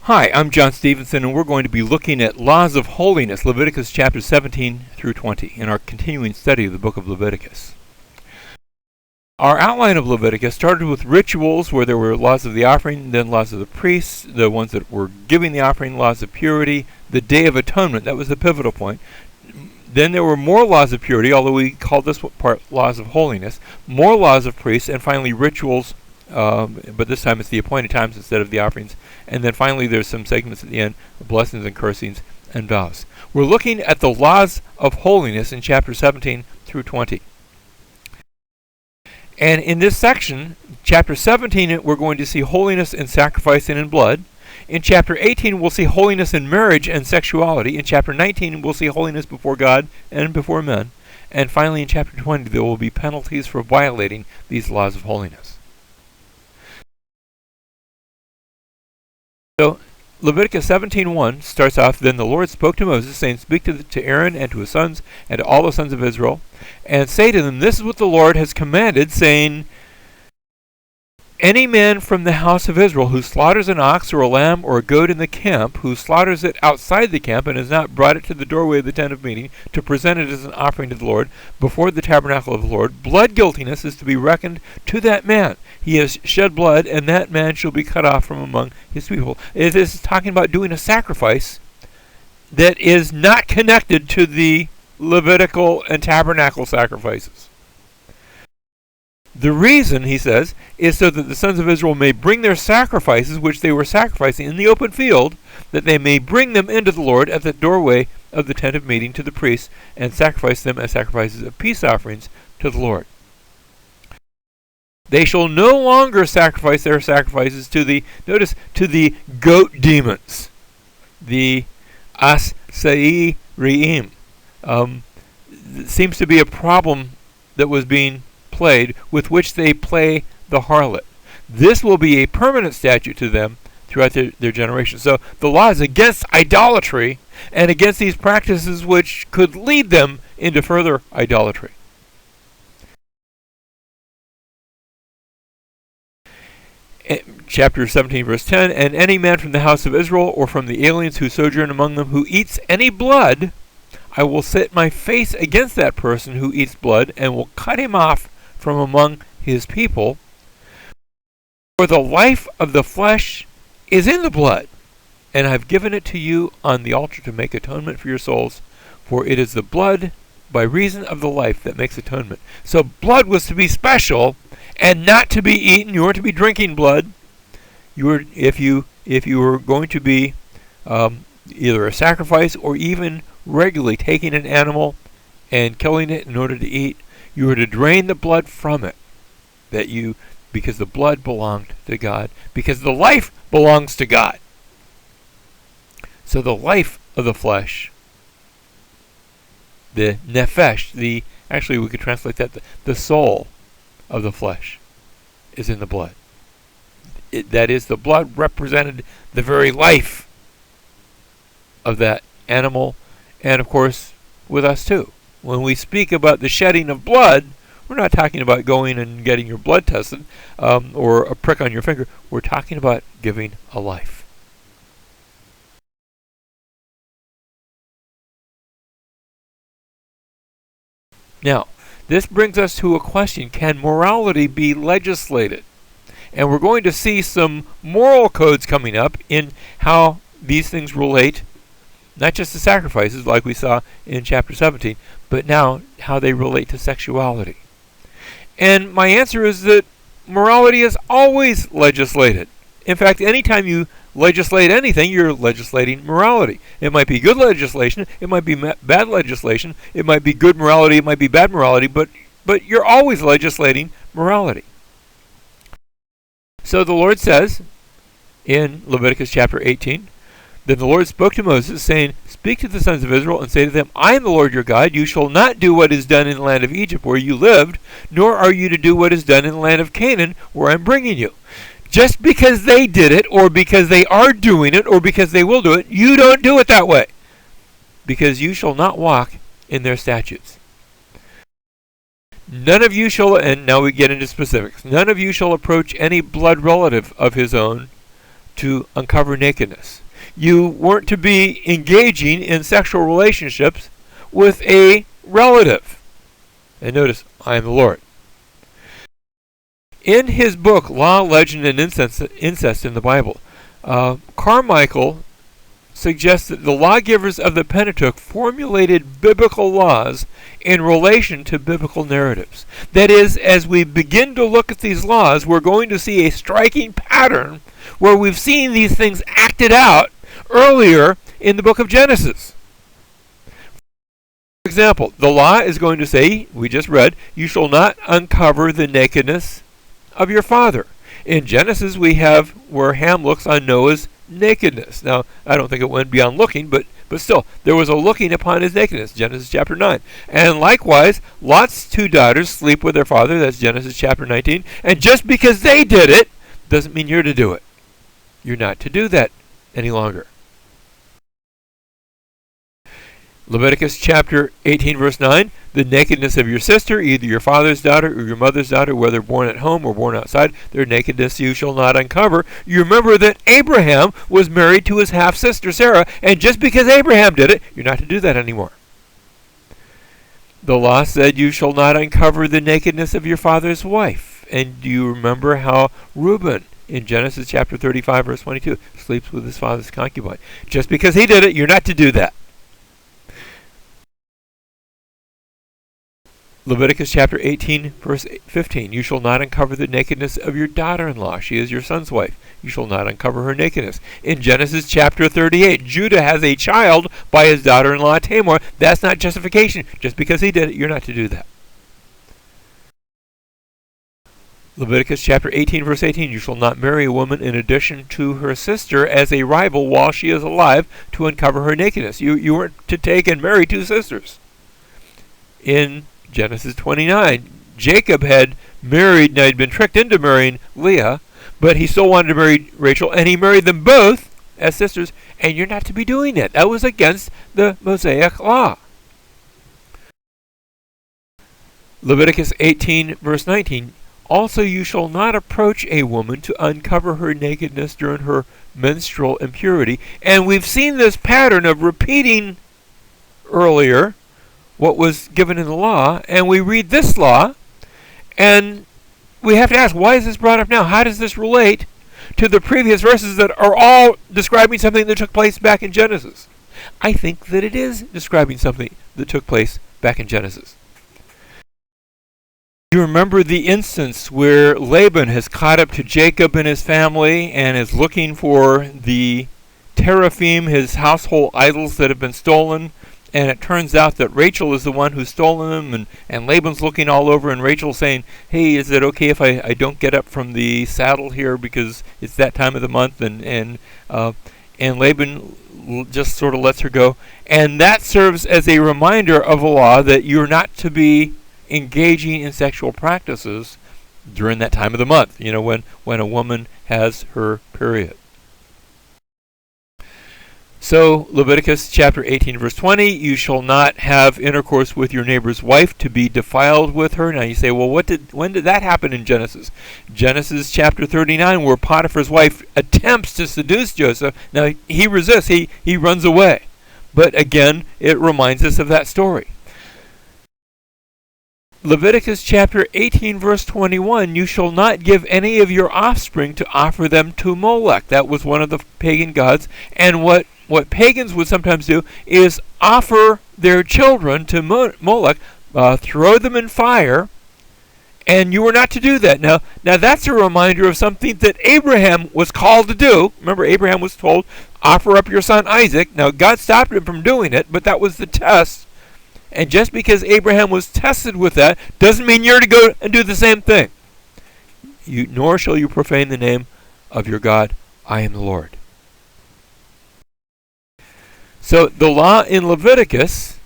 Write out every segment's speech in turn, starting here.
Hi, I'm John Stevenson, and we're going to be looking at laws of holiness, Leviticus chapters 17 through 20, in our continuing study of the book of Leviticus. Our outline of Leviticus started with rituals where there were laws of the offering, then laws of the priests, the ones that were giving the offering, laws of purity, the Day of Atonement, that was the pivotal point. Then there were more laws of purity, although we called this part laws of holiness, more laws of priests, and finally rituals, but this time it's the appointed times instead of the offerings. And then finally there's some segments at the end, blessings and cursings and vows. We're looking at the laws of holiness in chapter 17 through 20. And in this section, chapter 17, we're going to see holiness in sacrifice and in blood. In chapter 18, we'll see holiness in marriage and sexuality. In chapter 19, we'll see holiness before God and before men. And finally, in chapter 20, there will be penalties for violating these laws of holiness. So, Leviticus 17:1 starts off, "Then the Lord spoke to Moses, saying, Speak to Aaron and to his sons and to all the sons of Israel, and say to them, This is what the Lord has commanded, saying, Any man from the house of Israel who slaughters an ox or a lamb or a goat in the camp, who slaughters it outside the camp and has not brought it to the doorway of the tent of meeting to present it as an offering to the Lord before the tabernacle of the Lord, blood guiltiness is to be reckoned to that man. He has shed blood, and that man shall be cut off from among his people." It is talking about doing a sacrifice that is not connected to the Levitical and tabernacle sacrifices. The reason, he says, is so that the sons of Israel may bring their sacrifices, which they were sacrificing in the open field, that they may bring them into the Lord at the doorway of the tent of meeting to the priests, and sacrifice them as sacrifices of peace offerings to the Lord. They shall no longer sacrifice their sacrifices to the goat demons, the As-Sai-Re'im. Seems to be a problem that was being played, with which they play the harlot. This will be a permanent statute to them throughout their generation. So the law is against idolatry and against these practices which could lead them into further idolatry. Chapter 17, verse 10, "And any man from the house of Israel or from the aliens who sojourn among them who eats any blood, I will set my face against that person who eats blood and will cut him off from among his people. For the life of the flesh is in the blood, and I have given it to you on the altar to make atonement for your souls, for it is the blood by reason of the life that makes atonement." So blood was to be special and not to be eaten. You weren't to be drinking blood. If you were going to be either a sacrifice or even regularly taking an animal and killing it in order to eat, you were to drain the blood from it, because the blood belonged to God, because the life belongs to God. So the life of the flesh, the nephesh, actually we could translate that, the soul of the flesh, is in the blood. That is, the blood represented the very life of that animal, and of course with us too. When we speak about the shedding of blood, we're not talking about going and getting your blood tested or a prick on your finger. We're talking about giving a life. Now, this brings us to a question: can morality be legislated? And we're going to see some moral codes coming up in how these things relate, not just to sacrifices like we saw in chapter 17, but now how they relate to sexuality. And my answer is that morality is always legislated. In fact, anytime you legislate anything, you're legislating morality. It might be good legislation, it might be bad legislation, it might be good morality, it might be bad morality, but you're always legislating morality. So the Lord says in Leviticus chapter 18, "Then the Lord spoke to Moses, saying, Speak to the sons of Israel, and say to them, I am the Lord your God. You shall not do what is done in the land of Egypt, where you lived, nor are you to do what is done in the land of Canaan, where I am bringing you." Just because they did it, or because they are doing it, or because they will do it, you don't do it that way, because you shall not walk in their statutes. None of you shall, and now we get into specifics, none of you shall approach any blood relative of his own, to uncover nakedness. You weren't to be engaging in sexual relationships with a relative. And notice, I am the Lord. In his book, Law, Legend, and Incest in the Bible, Carmichael suggests that the lawgivers of the Pentateuch formulated biblical laws in relation to biblical narratives. That is, as we begin to look at these laws, we're going to see a striking pattern where we've seen these things acted out earlier in the book of Genesis. For example, the law is going to say, we just read, you shall not uncover the nakedness of your father. In Genesis, we have where Ham looks on Noah's nakedness. Now, I don't think it went beyond looking, but still, there was a looking upon his nakedness, Genesis chapter 9. And likewise, Lot's two daughters sleep with their father, that's Genesis chapter 19. And just because they did it, doesn't mean you're to do it. You're not to do that any longer. Leviticus chapter 18, verse 9, the nakedness of your sister, either your father's daughter or your mother's daughter, whether born at home or born outside, their nakedness you shall not uncover. You remember that Abraham was married to his half-sister Sarah, and just because Abraham did it, you're not to do that anymore. The law said you shall not uncover the nakedness of your father's wife. And do you remember how Reuben, in Genesis chapter 35, verse 22, sleeps with his father's concubine? Just because he did it, you're not to do that. Leviticus chapter 18, verse 15, you shall not uncover the nakedness of your daughter-in-law. She is your son's wife. You shall not uncover her nakedness. In Genesis chapter 38, Judah has a child by his daughter-in-law Tamar. That's not justification. Just because he did it, you're not to do that. Leviticus chapter 18, verse 18, you shall not marry a woman in addition to her sister as a rival while she is alive to uncover her nakedness. You weren't to take and marry two sisters. In Genesis 29, Jacob had married, now he'd been tricked into marrying Leah, but he still wanted to marry Rachel, and he married them both as sisters, and you're not to be doing that. That was against the Mosaic law. Leviticus 18, verse 19, also you shall not approach a woman to uncover her nakedness during her menstrual impurity. And we've seen this pattern of repeating earlier what was given in the law, and we read this law, and we have to ask, why is this brought up now? How does this relate to the previous verses that are all describing something that took place back in Genesis? I think that it is describing something that took place back in Genesis. You remember the instance where Laban has caught up to Jacob and his family and is looking for the teraphim, his household idols that have been stolen. And it turns out that Rachel is the one who's stolen them, and Laban's looking all over, and Rachel's saying, hey, is it okay if I don't get up from the saddle here because it's that time of the month? And Laban just sort of lets her go. And that serves as a reminder of a law that you're not to be engaging in sexual practices during that time of the month, when a woman has her period. So, Leviticus chapter 18, verse 20, you shall not have intercourse with your neighbor's wife to be defiled with her. Now you say, well, when did that happen in Genesis? Genesis chapter 39, where Potiphar's wife attempts to seduce Joseph. Now, he resists, he runs away. But again, it reminds us of that story. Leviticus chapter 18, verse 21, you shall not give any of your offspring to offer them to Molech. That was one of the pagan gods. And what pagans would sometimes do is offer their children to Molech, throw them in fire, and you were not to do that. Now that's a reminder of something that Abraham was called to do. Remember, Abraham was told, offer up your son Isaac. Now, God stopped him from doing it, but that was the test. And just because Abraham was tested with that doesn't mean you're to go and do the same thing. Nor shall you profane the name of your God. I am the Lord. So the law in Leviticus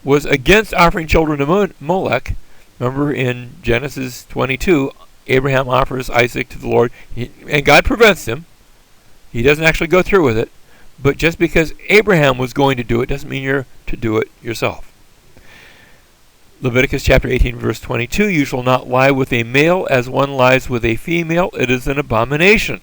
was against offering children to Molech. Remember in Genesis 22, Abraham offers Isaac to the Lord, and God prevents him. He doesn't actually go through with it. But just because Abraham was going to do it doesn't mean you're to do it yourself. Leviticus chapter 18, verse 22, you shall not lie with a male as one lies with a female. It is an abomination.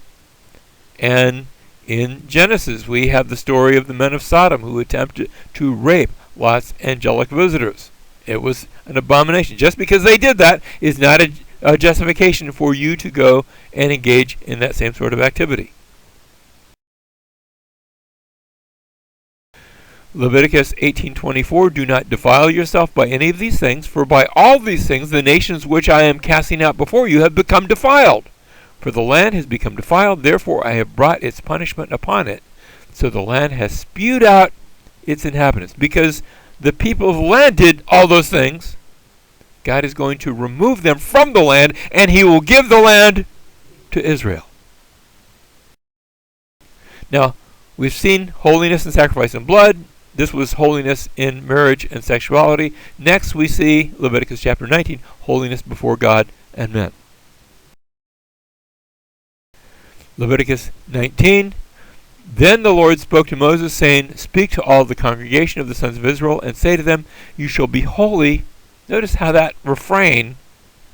And in Genesis, we have the story of the men of Sodom who attempted to rape Lot's angelic visitors. It was an abomination. Just because they did that is not a justification for you to go and engage in that same sort of activity. Leviticus 18:24, do not defile yourself by any of these things, for by all these things the nations which I am casting out before you have become defiled. For the land has become defiled, therefore I have brought its punishment upon it. So the land has spewed out its inhabitants. Because the people of the land did all those things, God is going to remove them from the land, and he will give the land to Israel. Now, we've seen holiness and sacrifice and blood. This was holiness in marriage and sexuality. Next, we see Leviticus chapter 19, holiness before God and men. Leviticus 19, then the Lord spoke to Moses, saying, speak to all the congregation of the sons of Israel, and say to them, you shall be holy. Notice how that refrain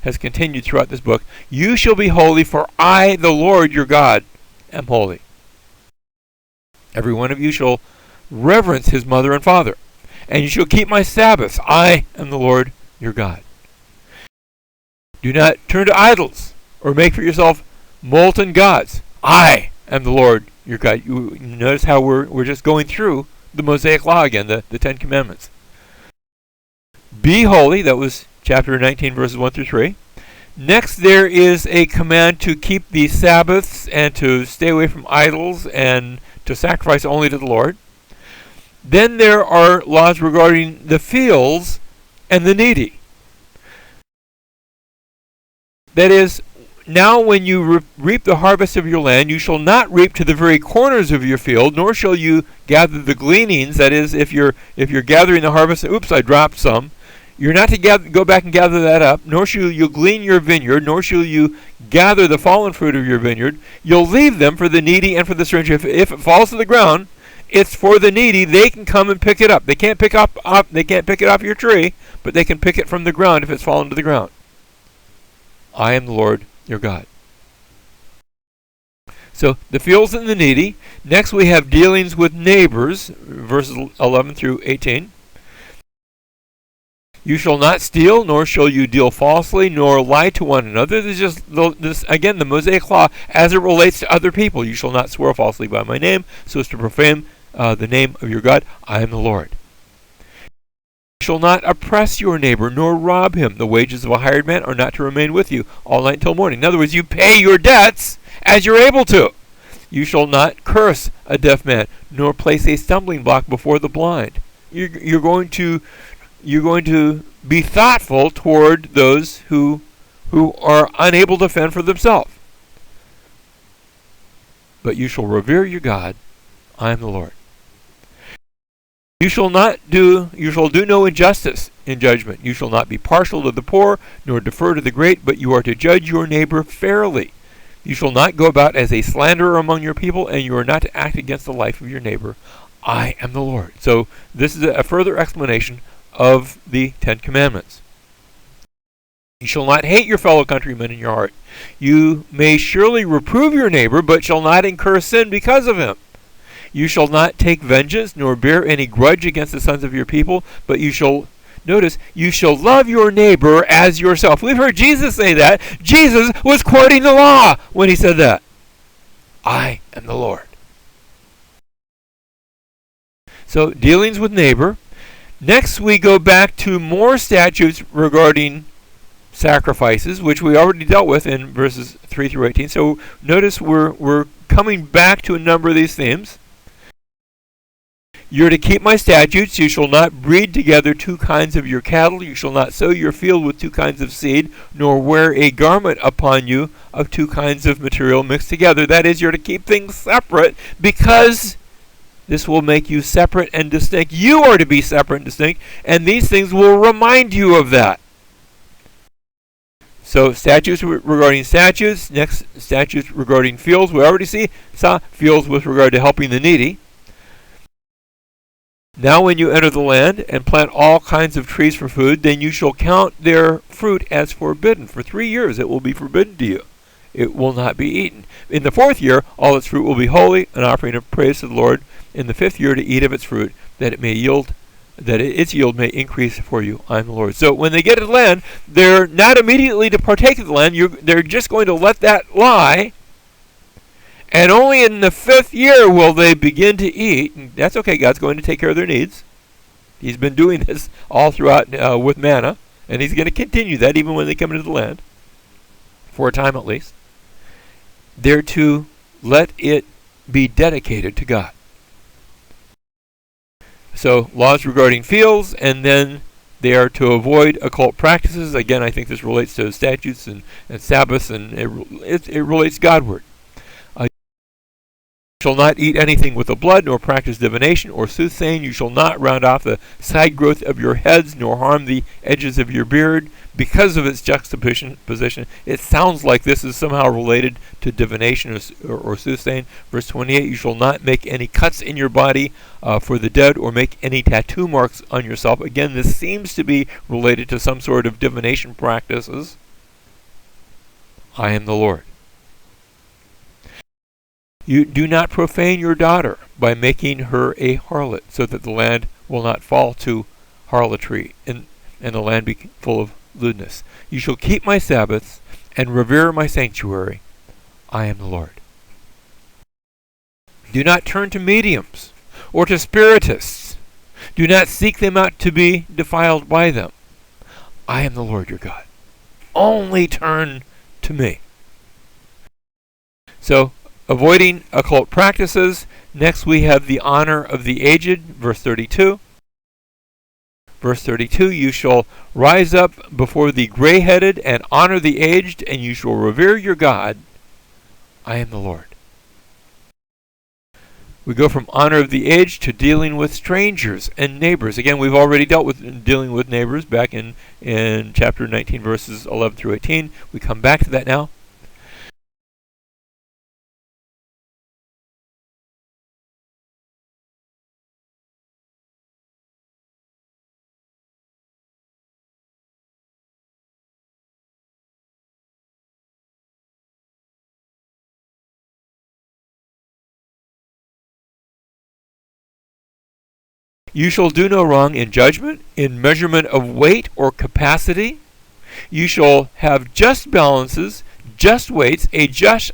has continued throughout this book. You shall be holy, for I, the Lord your God, am holy. Every one of you shall reverence his mother and father, and you shall keep my Sabbaths. I am the Lord your God. Do not turn to idols, or make for yourself molten gods. I am the Lord your God. You notice how we're just going through the Mosaic Law again, the Ten Commandments. Be holy, that was chapter 19, verses 1 through 3. Next, there is a command to keep the Sabbaths and to stay away from idols and to sacrifice only to the Lord. Then there are laws regarding the fields and the needy. That is, now when you reap the harvest of your land, you shall not reap to the very corners of your field, nor shall you gather the gleanings. That is, if you're gathering the harvest, oops, I dropped some. You're not to go back and gather that up, nor shall you glean your vineyard, nor shall you gather the fallen fruit of your vineyard. You'll leave them for the needy and for the stranger. If it falls to the ground, it's for the needy. They can come and pick it up. They can't pick it off your tree, but they can pick it from the ground if it's fallen to the ground. I am the Lord your God. So the fields and the needy. Next we have dealings with neighbors, verses 11 through 18. You shall not steal, nor shall you deal falsely, nor lie to one another. This is just this again, the Mosaic Law as it relates to other people. You shall not swear falsely by my name, so as to profane the name of your God. I am the Lord. You shall not oppress your neighbor, nor rob him. The wages of a hired man are not to remain with you all night until morning. In other words, you pay your debts as you're able to. You shall not curse a deaf man, nor place a stumbling block before the blind. You're going to be thoughtful toward those who are unable to fend for themselves. But you shall revere your God. I am the Lord. You shall do no injustice in judgment. You shall not be partial to the poor, nor defer to the great, but you are to judge your neighbor fairly. You shall not go about as a slanderer among your people, and you are not to act against the life of your neighbor. I am the Lord. So this is a further explanation of the Ten Commandments. You shall not hate your fellow countrymen in your heart. You may surely reprove your neighbor, but shall not incur sin because of him. You shall not take vengeance, nor bear any grudge against the sons of your people, but you shall love your neighbor as yourself. We've heard Jesus say that. Jesus was quoting the law when he said that. I am the Lord. So, dealings with neighbor. Next, we go back to more statutes regarding sacrifices, which we already dealt with in verses 3 through 18. So, notice we're coming back to a number of these themes. You're to keep my statutes. You shall not breed together two kinds of your cattle. You shall not sow your field with two kinds of seed, nor wear a garment upon you of two kinds of material mixed together. That is, you're to keep things separate, because this will make you separate and distinct. You are to be separate and distinct, and these things will remind you of that. So statutes regarding statutes. Next, statutes regarding fields. We already saw fields with regard to helping the needy. Now when you enter the land and plant all kinds of trees for food, then you shall count their fruit as forbidden. For 3 years it will be forbidden to you. it will not be eaten. In the 4th year, all its fruit will be holy, an offering of praise to the Lord. In the 5th year, to eat of its fruit, that its yield may increase for you. I am the Lord. So when they get to the land, they're not immediately to partake of the land. They're just going to let that lie. And only in the 5th year will they begin to eat. And that's okay. God's going to take care of their needs. He's been doing this all throughout with manna. And he's going to continue that even when they come into the land. For a time at least. They're to let it be dedicated to God. So laws regarding fields, and then they are to avoid occult practices. Again, I think this relates to statutes and Sabbaths, and it relates Godward. You shall not eat anything with the blood, nor practice divination or soothsaying. You shall not round off the side growth of your heads, nor harm the edges of your beard. Because of its juxtaposition, it sounds like this is somehow related to divination or soothsaying. Verse 28, you shall not make any cuts in your body for the dead, or make any tattoo marks on yourself. Again, this seems to be related to some sort of divination practices. I am the Lord. You do not profane your daughter by making her a harlot, so that the land will not fall to harlotry, and the land be full of lewdness. You shall keep my Sabbaths and revere my sanctuary. I am the Lord. Do not turn to mediums or to spiritists. Do not seek them out to be defiled by them. I am the Lord your God. Only turn to me. So, avoiding occult practices. Next we have the honor of the aged, verse 32. Verse 32, you shall rise up before the gray-headed and honor the aged, and you shall revere your God. I am the Lord. We go from honor of the aged to dealing with strangers and neighbors. Again, we've already dealt with dealing with neighbors back in chapter 19, verses 11 through 18. We come back to that now. You shall do no wrong in judgment, in measurement of weight or capacity. You shall have just balances, just weights, a just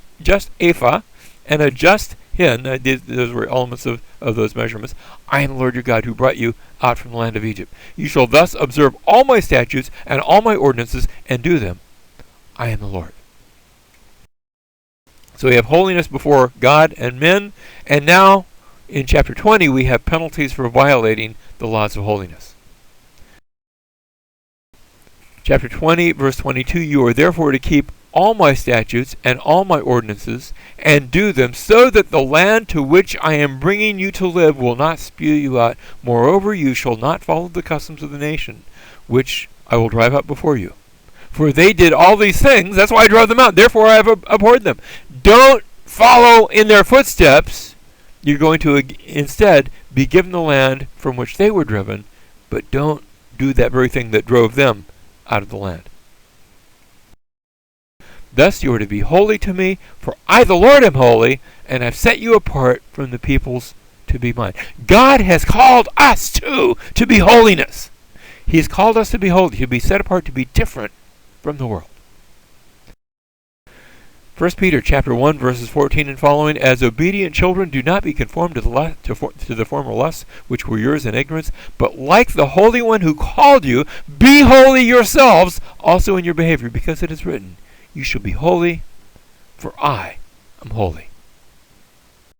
ephah, and a just hin. Those were elements of those measurements. I am the Lord your God, who brought you out from the land of Egypt. You shall thus observe all my statutes and all my ordinances, and do them. I am the Lord. So we have holiness before God and men, and now in chapter 20, we have penalties for violating the laws of holiness. Chapter 20, verse 22, you are therefore to keep all my statutes and all my ordinances, and do them, so that the land to which I am bringing you to live will not spew you out. Moreover, you shall not follow the customs of the nation, which I will drive out before you. For they did all these things, that's why I drove them out, therefore I have abhorred them. Don't follow in their footsteps. You're going to instead be given the land from which they were driven, but don't do that very thing that drove them out of the land. Thus you are to be holy to me, for I the Lord am holy, and I've set you apart from the peoples to be mine. God has called us to be holiness. He's called us to be holy, to be set apart, to be different from the world. 1 Peter chapter 1, verses 14 and following, as obedient children, do not be conformed to the former lusts which were yours in ignorance, but like the Holy One who called you, be holy yourselves also in your behavior, because it is written, you shall be holy, for I am holy.